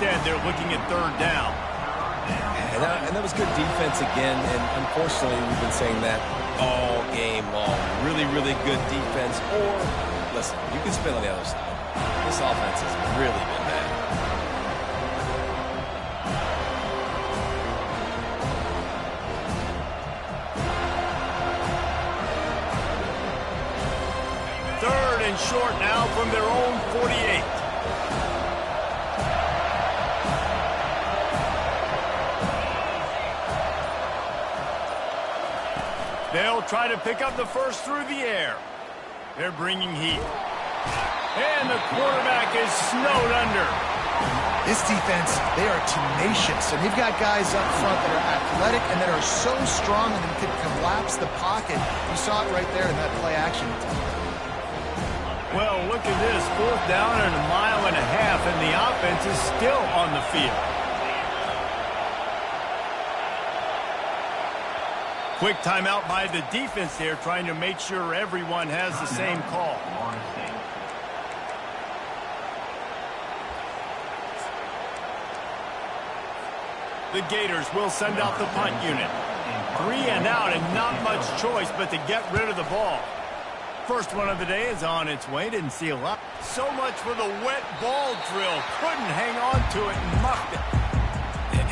Instead, they're looking at third down. And that was good defense again, and unfortunately we've been saying that all game long. Really, really good defense. Or, listen, you can spin on the other side. This offense has really been bad. Third and short now from their own 48. They'll try to pick up the first through the air. They're bringing heat. And the quarterback is snowed under. This defense, they are tenacious, and they've got guys up front that are athletic and that are so strong and that can collapse the pocket. You saw it right there in that play action. Well, look at this. 4th down and a mile and a half, and the offense is still on the field. Quick timeout by the defense there, trying to make sure everyone has the same call. The Gators will send out the punt unit. 3 and out, and not much choice but to get rid of the ball. First one of the day is on its way. Didn't see a lot. So much for the wet ball drill. Couldn't hang on to it and muffed it.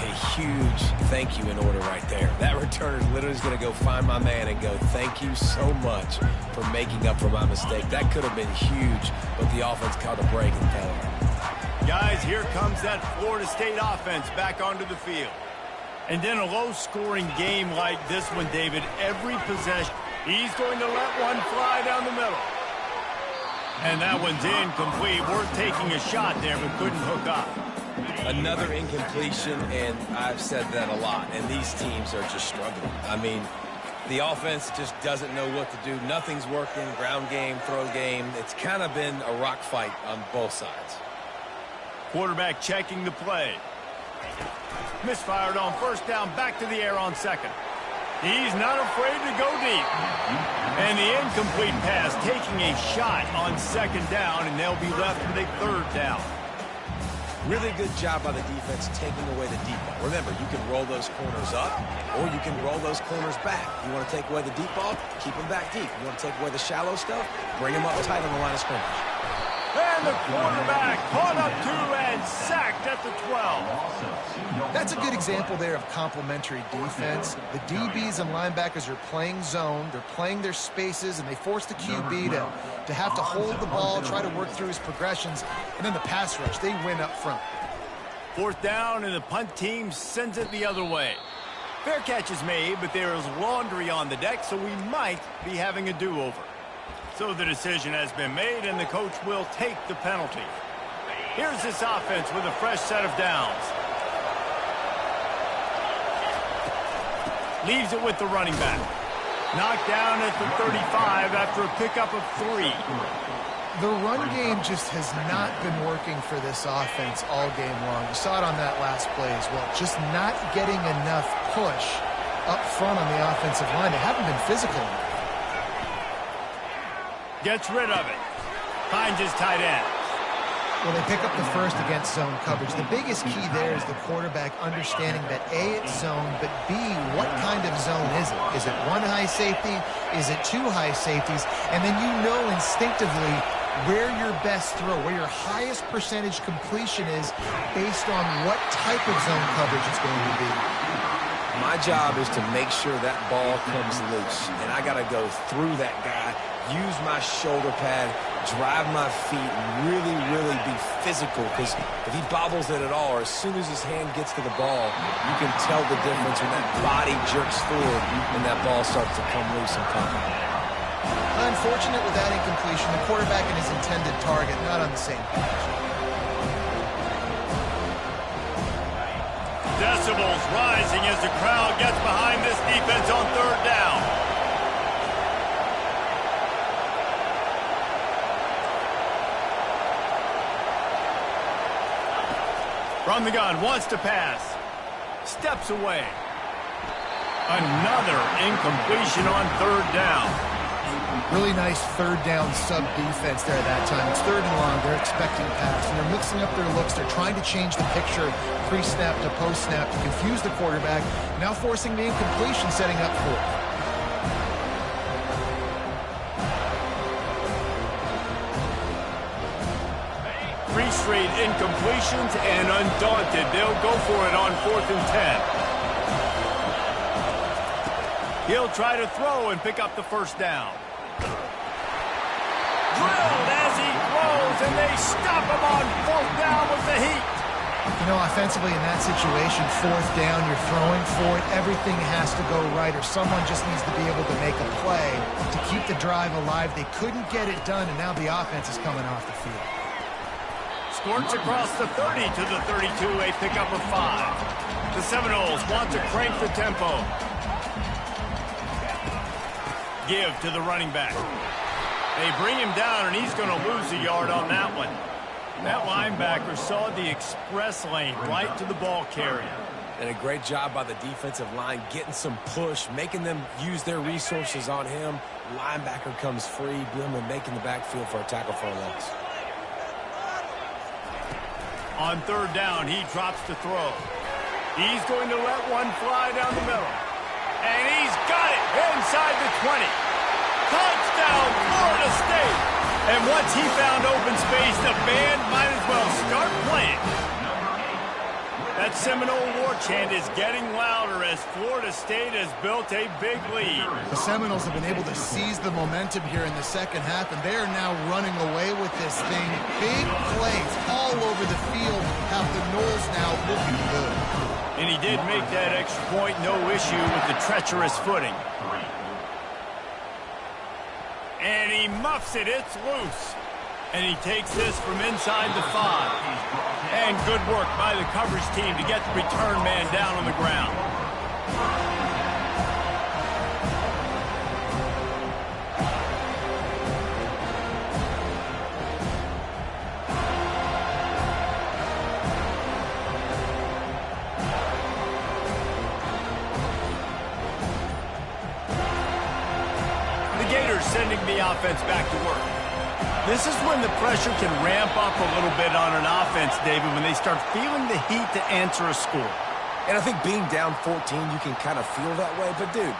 A huge thank you in order right there. That returner is literally going to go find my man and go, thank you so much for making up for my mistake. That could have been huge, but the offense caught a break and fell. Guys, here comes that Florida State offense back onto the field. And in a low-scoring game like this one, David, every possession, he's going to let one fly down the middle. And that one's incomplete. Worth taking a shot there, but couldn't hook up. Another incompletion, and I've said that a lot, and these teams are just struggling. I mean, the offense just doesn't know what to do. Nothing's working, ground game, throw game. It's kind of been a rock fight on both sides. Quarterback checking the play. Misfired on 1st down, back to the air on 2nd. He's not afraid to go deep. And the incomplete pass taking a shot on 2nd down, and they'll be left with a 3rd down. Really good job by the defense taking away the deep ball. Remember, you can roll those corners up, or you can roll those corners back. You want to take away the deep ball, keep them back deep. You want to take away the shallow stuff, bring them up tight on the line of scrimmage. And the quarterback caught up to and sacked at the 12. That's a good example there of complementary defense. The DBs and linebackers are playing zone. They're playing their spaces, and they force the QB to have to hold the ball, try to work through his progressions. And then the pass rush, they win up front. 4th down, and the punt team sends it the other way. Fair catch is made, but there is laundry on the deck, so we might be having a do-over. So the decision has been made, and the coach will take the penalty. Here's this offense with a fresh set of downs. Leaves it with the running back. Knocked down at the 35 after a pickup of 3. The run game just has not been working for this offense all game long. You saw it on that last play as well. Just not getting enough push up front on the offensive line. They haven't been physical enough. Gets rid of it. Finds his tight end. Well, they pick up the first against zone coverage. The biggest key there is the quarterback understanding that A, it's zone, but B, what kind of zone is it? Is it 1 high safety? Is it 2 high safeties? And then you know instinctively where your best throw, where your highest percentage completion is based on what type of zone coverage it's going to be. My job is to make sure that ball comes loose, and I got to go through that guy, use my shoulder pad, drive my feet, and really, really be physical, because if he bobbles it at all, or as soon as his hand gets to the ball, you can tell the difference when that body jerks forward and that ball starts to come loose and come. Unfortunate with that incompletion, the quarterback and his intended target not on the same page. Decibels rising as the crowd gets behind this defense on 3rd down. From the gun, wants to pass. Steps away. Another incompletion on 3rd down. Really nice third down sub defense there that time. It's third and long. They're expecting pass, and they're mixing up their looks. They're trying to change the picture pre-snap to post-snap to confuse the quarterback, now forcing the incompletion, setting up fourth. Three straight incompletions, and undaunted, they'll go for it on 4th and 10. He'll try to throw and pick up the first down. Drilled as he throws, and they stop him on 4th down with the heat. You know, offensively in that situation, 4th down, you're throwing for it. Everything has to go right, or someone just needs to be able to make a play to keep the drive alive. They couldn't get it done, and now the offense is coming off the field. Squirts across the 30 to the 32, a pickup of 5. The Seminoles want to crank the tempo. Give to the running back. They bring him down, and he's going to lose a yard on that one. That linebacker saw the express lane right to the ball carrier. And a great job by the defensive line, getting some push, making them use their resources on him. Linebacker comes free, Bloom, and making the backfield for a tackle for a loss. On 3rd down, he drops to throw. He's going to let one fly down the middle. And he's got it inside the 20. Touchdown, Florida State. And once he found open space, the band might as well start playing. That Seminole war chant is getting louder as Florida State has built a big lead. The Seminoles have been able to seize the momentum here in the second half, and they are now running away with this thing. Big plays all over the field have the Noles now looking good. And he did make that extra point, no issue with the treacherous footing. And he muffs it, it's loose. And he takes this from inside the 5. And good work by the coverage team to get the return man down on the ground. The Gators sending the offense back to work. This is when the pressure can ramp up a little bit on an offense, David, when they start feeling the heat to answer a score. And I think being down 14, you can kind of feel that way. But, dude,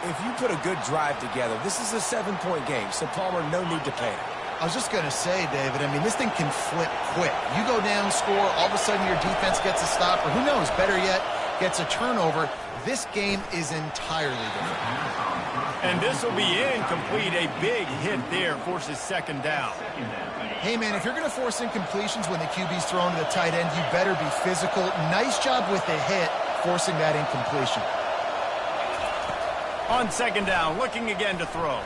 if you put a good drive together, this is a 7-point game, so Palmer, no need to panic. I was just going to say, David, I mean, this thing can flip quick. You go down, score, all of a sudden your defense gets a stop, or who knows, better yet, gets a turnover. This game is entirely different. And this will be incomplete. A big hit there forces 2nd down. Hey, man, if you're going to force incompletions when the QB's thrown to the tight end, you better be physical. Nice job with the hit, forcing that incompletion. On 2nd down, looking again to throw.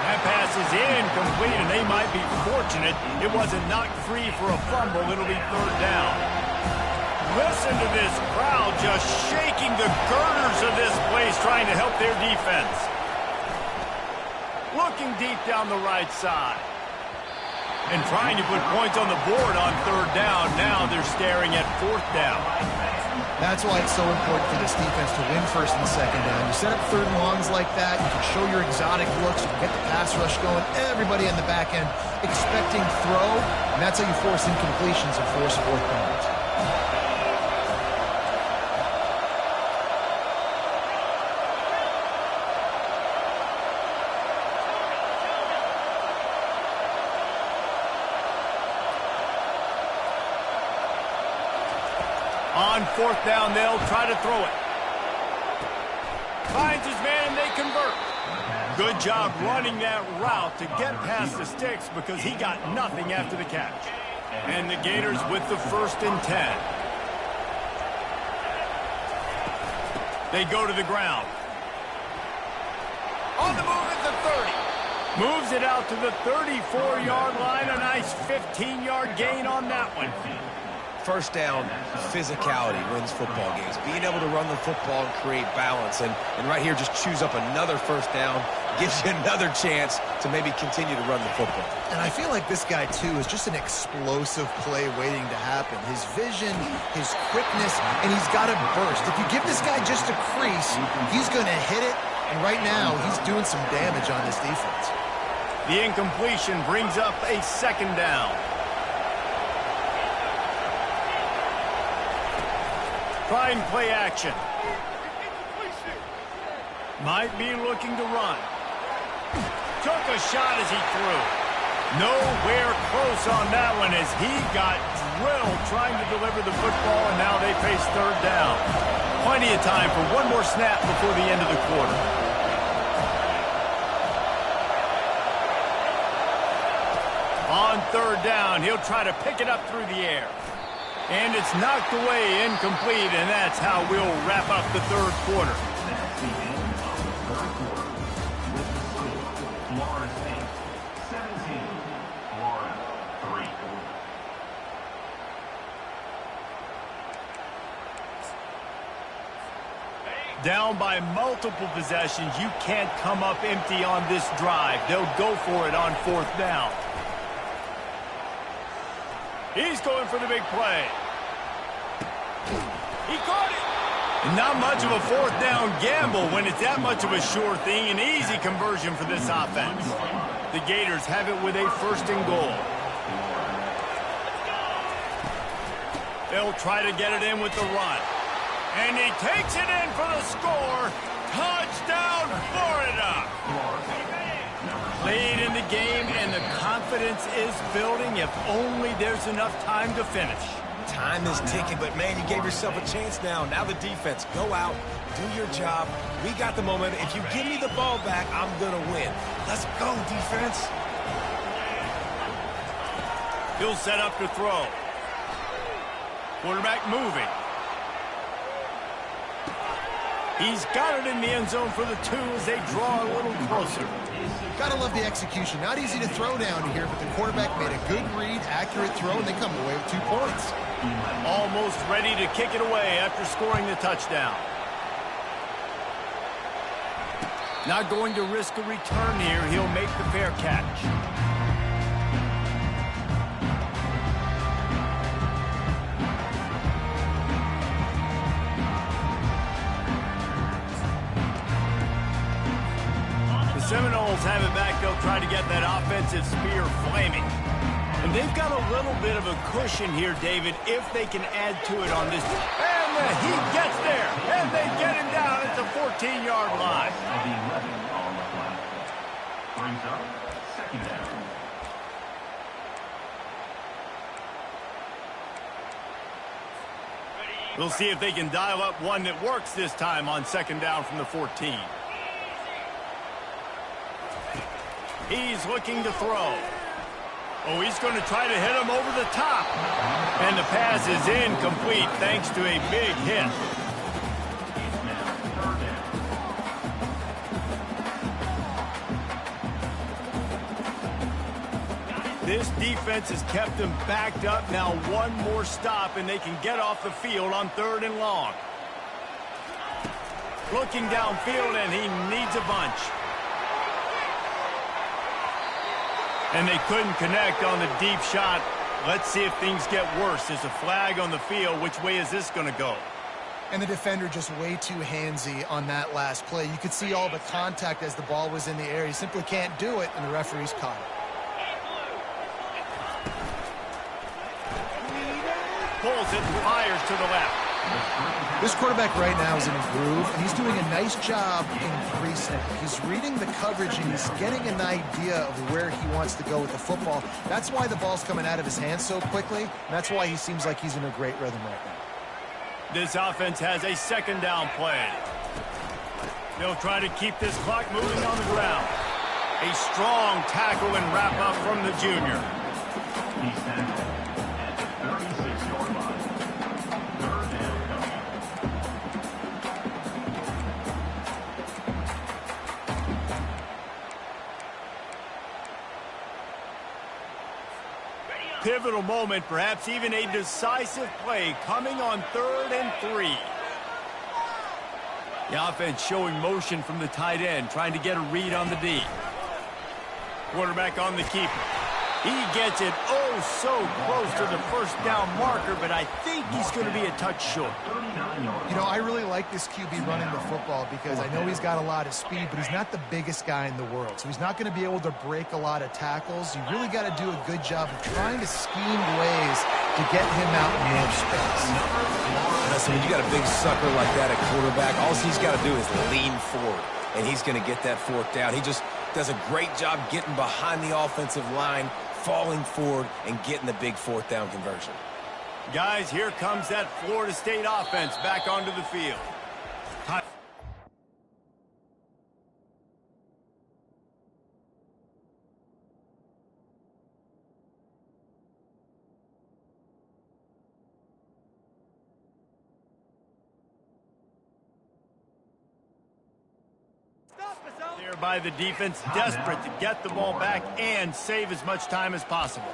That pass is incomplete, and they might be fortunate it wasn't knocked free for a fumble. It'll be 3rd down. Listen to this crowd just shaking the girders of this place, trying to help their defense. Looking deep down the right side. And trying to put points on the board on 3rd down. Now they're staring at 4th down. That's why it's so important for this defense to win 1st and 2nd down. You set up 3rd and longs like that, you can show your exotic looks, you can get the pass rush going, everybody on the back end expecting throw, and that's how you force incompletions and force 4th downs. On 4th down, they'll try to throw it. Finds his man, they convert. Good job running that route to get past the sticks because he got nothing after the catch. And the Gators with the 1st and 10. They go to the ground. On the move at the 30. Moves it out to the 34-yard line. A nice 15-yard gain on that one. 1st down, physicality wins football games. Being able to run the football and create balance. And right here, just choose up another 1st down, gives you another chance to maybe continue to run the football. And I feel like this guy, too, is just an explosive play waiting to happen. His vision, his quickness, and he's got a burst. If you give this guy just a crease, he's going to hit it, And right now, he's doing some damage on this defense. The incompletion brings up a second down. Trying play action. Might be looking to run. Took a shot as he threw. Nowhere close on that one as he got drilled trying to deliver the football, and now they face third down. Plenty of time for one more snap before the end of the quarter. On third down, he'll try to pick it up through the air. And it's knocked away, incomplete, and that's how we'll wrap up the third quarter. Down by multiple possessions, you can't come up empty on this drive. They'll go for it on fourth down. He's going for the big play. He caught it. And not much of a fourth down gamble when it's that much of a sure thing. An easy conversion for this offense. The Gators have it with a first and goal. They'll try to get it in with the run. And he takes it in for the score. Touchdown, Florida. Late in the game, and the confidence is building if only there's enough time to finish. Time is ticking, but, man, you gave yourself a chance now. Now the defense, go out, do your job. We got the momentum. If you give me the ball back, I'm going to win. Let's go, defense. He'll set up to throw. Quarterback moving. He's got it in the end zone for the two as they draw a little closer. Gotta love the execution. Not easy to throw down here, but the quarterback made a good read, accurate throw, and they come away with 2 points. Almost ready to kick it away after scoring the touchdown. Not going to risk a return here. He'll make the fair catch. Seminoles have it back. They'll try to get that offensive spear flaming. And they've got a little bit of a cushion here, David, if they can add to it on this. And he gets there. And they get him down at the 14-yard line. Brings up second down. We'll see if they can dial up one that works this time on second down from the 14. He's looking to throw. Oh, he's going to try to hit him over the top. And the pass is incomplete thanks to a big hit. This defense has kept them backed up. Now one more stop and they can get off the field on third and long. Looking downfield and he needs a bunch. And they couldn't connect on the deep shot. Let's see if things get worse. There's a flag on the field. Which way is this going to go? And the defender just way too handsy on that last play. You could see all the contact as the ball was in the air. He simply can't do it, and the referee's caught it. Pulls it, fires to the left. This quarterback right now is in a groove, and he's doing a nice job increasing it. He's reading the coverage, and he's getting an idea of where he wants to go with the football. That's why the ball's coming out of his hands so quickly, and that's why he seems like he's in a great rhythm right now. This offense has a second down play. They'll try to keep this clock moving on the ground. A strong tackle and wrap up from the junior. He's tackled at the 36-yard line. Third down coming. Pivotal moment, perhaps even a decisive play coming on 3rd and 3. The offense showing motion from the tight end, trying to get a read on the D. Quarterback on the keeper. He gets it so close to the first down marker, but I think he's going to be a touch short. You know, I really like this QB running the football because I know he's got a lot of speed, but he's not the biggest guy in the world. So he's not going to be able to break a lot of tackles. You really got to do a good job of trying to scheme ways to get him out in more space. Listen, when you got a big sucker like that at quarterback, all he's got to do is lean forward, and he's going to get that fourth down. He just does a great job getting behind the offensive line, falling forward, and getting the big fourth down conversion. Guys, here comes that Florida State offense back onto the field. There by the defense, desperate to get the ball back and save as much time as possible.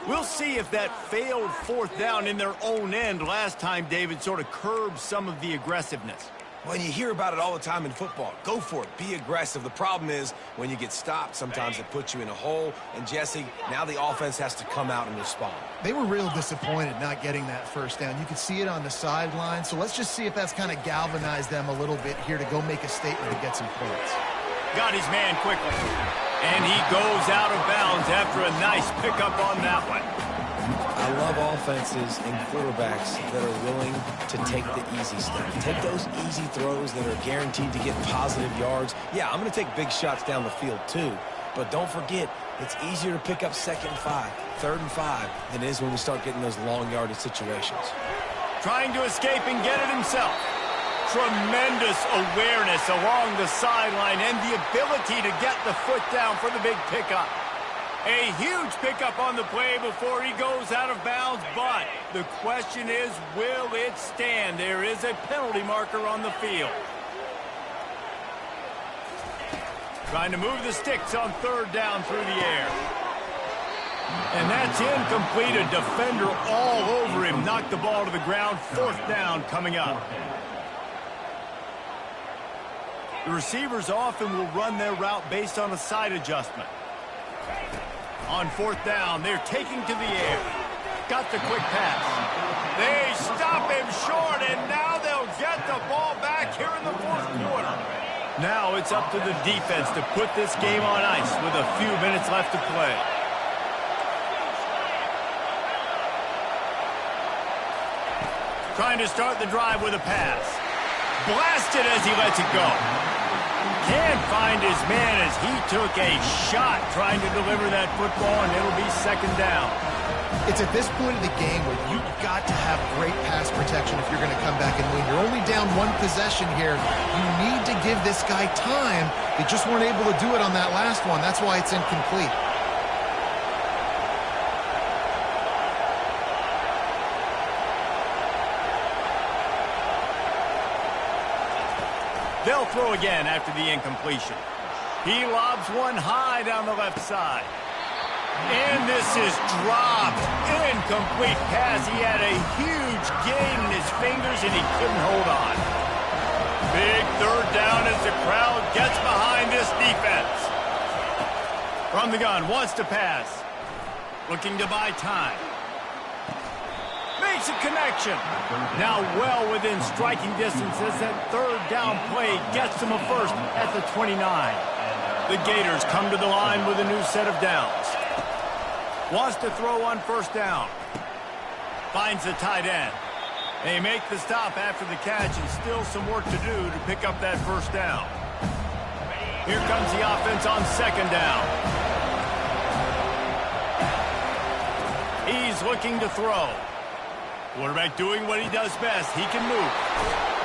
We'll see if that failed fourth down in their own end last time, David, sort of curbed some of the aggressiveness. Well, you hear about it all the time in football. Go for it. Be aggressive. The problem is when you get stopped, sometimes it puts you in a hole. And, Jesse, now the offense has to come out and respond. They were real disappointed not getting that first down. You could see it on the sideline. So let's just see if that's kind of galvanized them a little bit here to go make a statement to get some points. Got his man quickly. And he goes out of bounds after a nice pickup on that one. I love offenses and quarterbacks that are willing to take the easy step. Take those easy throws that are guaranteed to get positive yards. Yeah, I'm going to take big shots down the field too. But don't forget, it's easier to pick up 2nd and 5, 3rd and 5 than it is when we start getting those long yardage situations. Trying to escape and get it himself. Tremendous awareness along the sideline and the ability to get the foot down for the big pickup. A huge pickup on the play before he goes out of bounds, but the question is, will it stand? There is a penalty marker on the field. Trying to move the sticks on 3rd down through the air. And that's incomplete. A defender all over him. Knocked the ball to the ground. 4th down coming up. The receivers often will run their route based on a side adjustment. On 4th down, they're taking to the air. Got the quick pass. They stop him short, and now they'll get the ball back here in the 4th quarter. Now it's up to the defense to put this game on ice with a few minutes left to play. Trying to start the drive with a pass. Blasted as he lets it go. Can't find his man as he took a shot trying to deliver that football, and it'll be 2nd down. It's at this point of the game where you've got to have great pass protection if you're going to come back and win. You're only down 1 possession here. You need to give this guy time. They just weren't able to do it on that last one. That's why it's incomplete. They'll throw again after the incompletion. He lobs one high down the left side. And this is dropped. Incomplete pass. He had a huge gain in his fingers, and he couldn't hold on. Big 3rd down as the crowd gets behind this defense. From the gun, wants to pass. Looking to buy time. Makes a connection. Now well within striking distance as that 3rd down play gets him a first at the 29. The Gators come to the line with a new set of downs. Wants to throw on 1st down. Finds the tight end. They make the stop after the catch, and still some work to do to pick up that 1st down. Here comes the offense on 2nd down. He's looking to throw. Quarterback doing what he does best. He can move.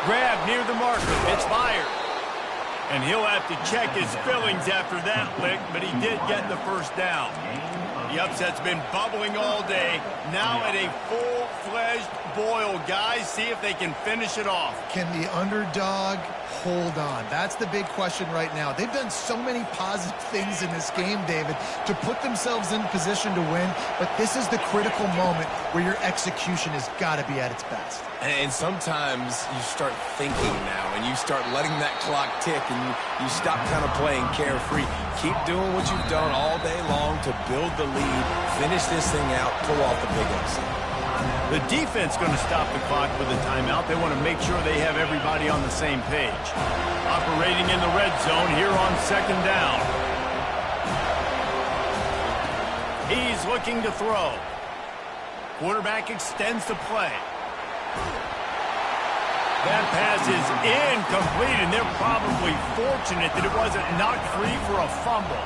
Grab near the marker. It's fired. And he'll have to check his fillings after that lick, but he did get the 1st down. The upset's been bubbling all day. Now at a full-fledged boil, guys. See if they can finish it off. Can the underdog hold on? That's the big question right now. They've done so many positive things in this game, David, to put themselves in position to win, but this is the critical moment where your execution has got to be at its best. And sometimes you start thinking now, and you start letting that clock tick, and you stop kind of playing carefree. Keep doing what you've done all day long to build the lead, finish this thing out, pull off the big upset. The defense going to stop the clock with a timeout. They want to make sure they have everybody on the same page. Operating in the red zone here on second down. He's looking to throw. Quarterback extends the play. That pass is incomplete, and they're probably fortunate that it wasn't knocked free for a fumble.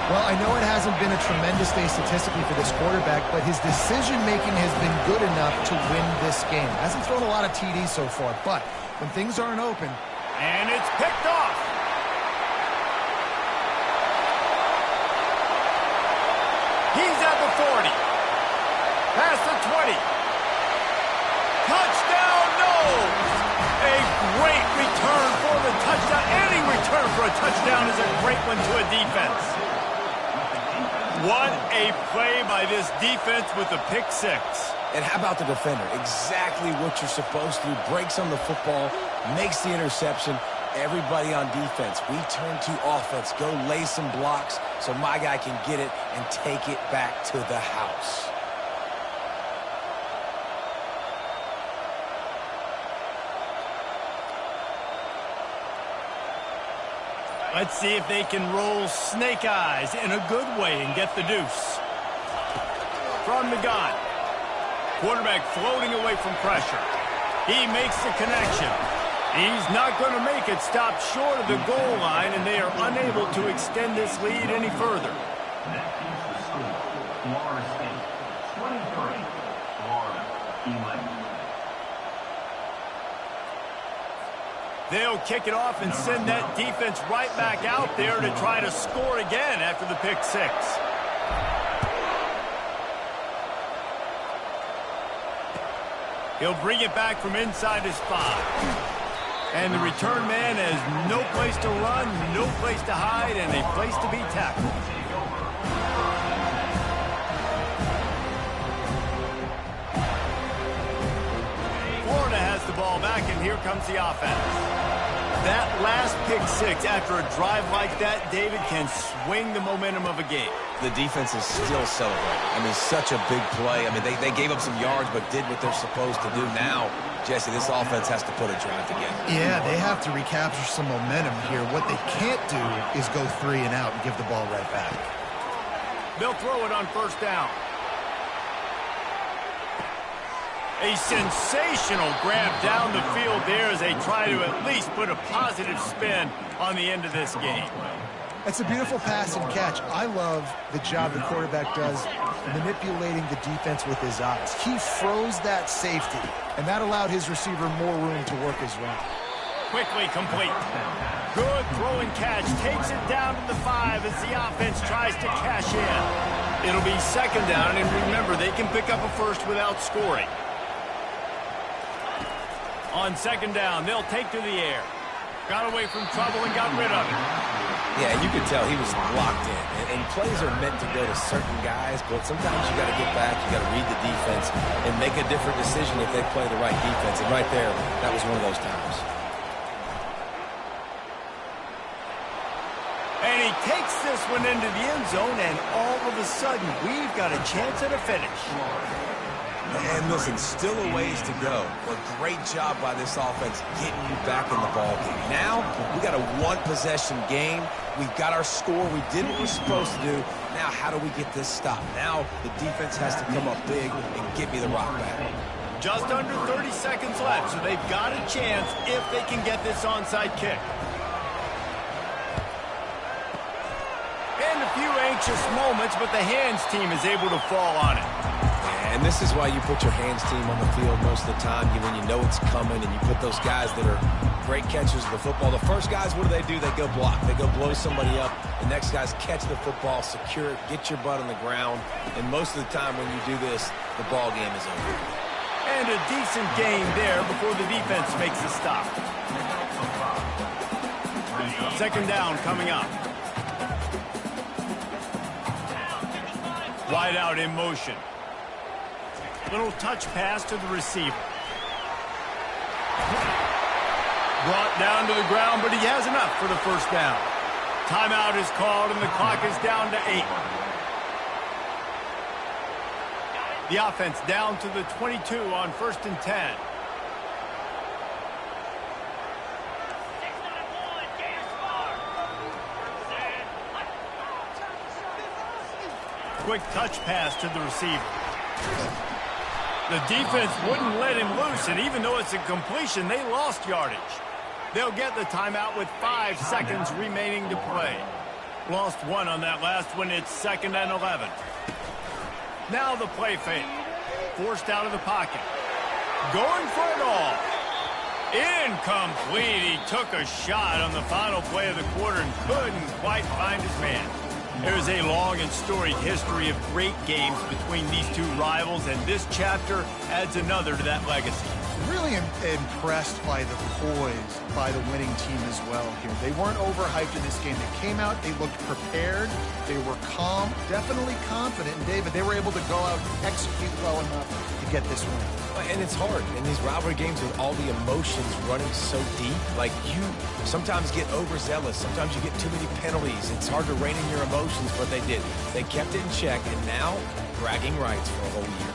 Well, I know it hasn't been a tremendous day statistically for this quarterback, but his decision-making has been good enough to win this game. Hasn't thrown a lot of TDs so far, but when things aren't open... And it's picked off. He's at the 40. Past the 20. Touchdown, no! A great return for the touchdown. Any return for a touchdown is a great one to a defense. What a play by this defense with the pick six. And how about the defender? Exactly what you're supposed to do. Breaks on the football, makes the interception. Everybody on defense, we turn to offense. Go lay some blocks so my guy can get it and take it back to the house. Let's see if they can roll snake eyes in a good way and get the deuce. From the gun. Quarterback floating away from pressure. He makes the connection. He's not going to make it. Stop short of the goal line, and they are unable to extend this lead any further. That is the score. Florida State 23, Florida 11. They'll kick it off and send that defense right back out there to try to score again after the pick six. He'll bring it back from inside his 5. And the return man has no place to run, no place to hide, and a place to be tackled. Florida has the ball back, and here comes the offense. That last pick six after a drive like that, David, can swing the momentum of a game. The defense is still celebrating. I mean, such a big play. I mean, they gave up some yards but did what they're supposed to do. Now, Jesse, this offense has to put a drive together. Yeah, they have to recapture some momentum here. What they can't do is go 3 and out and give the ball right back. They'll throw it on first down. A sensational grab down the field there as they try to at least put a positive spin on the end of this game. It's a beautiful pass and catch. I love the job the quarterback does manipulating the defense with his eyes. He froze that safety, and that allowed his receiver more room to work his route. Quickly complete. Good throw and catch. Takes it down to the 5 as the offense tries to cash in. It'll be second down, and remember, they can pick up a first without scoring. On second down, they'll take to the air. Got away from trouble and got rid of it. Yeah, and you could tell he was locked in. And plays are meant to go to certain guys, but sometimes you got to get back, you got to read the defense, and make a different decision if they play the right defense. And right there, that was one of those times. And he takes this one into the end zone, and all of a sudden, we've got a chance at a finish. And listen, still a ways to go. But great job by this offense getting you back in the ball game. Now, we got a one-possession game. We've got our score. We did what we're supposed to do. Now, how do we get this stopped? Now, the defense has to come up big and get me the rock back. Just under 30 seconds left, so they've got a chance if they can get this onside kick. And a few anxious moments, but the hands team is able to fall on it. And this is why you put your hands team on the field most of the time, when you know it's coming, and you put those guys that are great catchers of the football. The first guys, what do? They go block. They go blow somebody up. The next guys catch the football, secure it, get your butt on the ground. And most of the time when you do this, the ball game is over. And a decent gain there before the defense makes a stop. Second down coming up. Wide out in motion. Little touch pass to the receiver. Brought down to the ground, but he has enough for the first down. Timeout is called, and the clock is down to 8. The offense down to the 22 on 1st and 10. Quick touch pass to the receiver. The defense wouldn't let him loose, and even though it's a completion, they lost yardage. They'll get the timeout with 5 seconds remaining to play. Lost 1 on that last one. It's 2nd and 11. Now the play fake. Forced out of the pocket. Going for it all. Incomplete. He took a shot on the final play of the quarter and couldn't quite find his man. There's a long and storied history of great games between these two rivals, and this chapter adds another to that legacy. Really impressed by the poise by the winning team as well here. They weren't overhyped in this game. They came out, they looked prepared, they were calm, definitely confident. And David, they were able to go out and execute well enough to get this win. And it's hard in these rivalry games with all the emotions running so deep. Like, you sometimes get overzealous. Sometimes you get too many penalties. It's hard to rein in your emotions, but they did. They kept it in check, and now bragging rights for a whole year.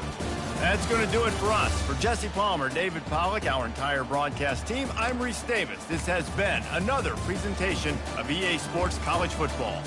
That's going to do it for us. For Jesse Palmer, David Pollack, our entire broadcast team, I'm Reese Davis. This has been another presentation of EA Sports College Football.